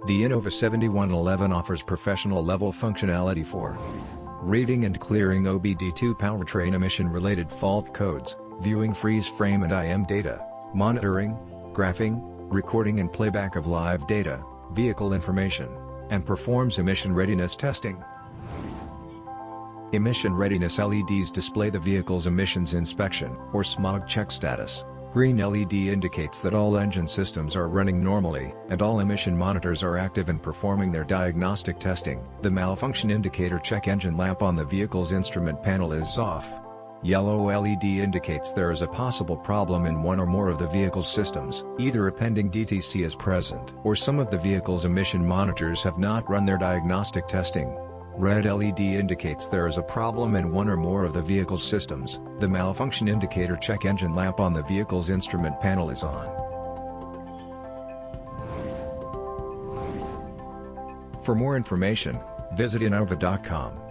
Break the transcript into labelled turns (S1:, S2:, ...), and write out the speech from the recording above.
S1: The Innova 7111 offers professional-level functionality for reading and clearing OBD2 powertrain emission-related fault codes, viewing freeze frame and IM data, monitoring, graphing, recording and playback of live data, vehicle information, and performs emission readiness testing. Emission readiness LEDs display the vehicle's emissions inspection or smog check status. Green LED indicates that all engine systems are running normally, and all emission monitors are active and performing their diagnostic testing. The malfunction indicator check engine lamp on the vehicle's instrument panel is off. Yellow LED indicates there is a possible problem in one or more of the vehicle's systems. Either a pending DTC is present, or some of the vehicle's emission monitors have not run their diagnostic testing. Red LED indicates there is a problem in one or more of the vehicle's systems. The malfunction indicator check engine lamp on the vehicle's instrument panel is on. For more information, visit Innova.com.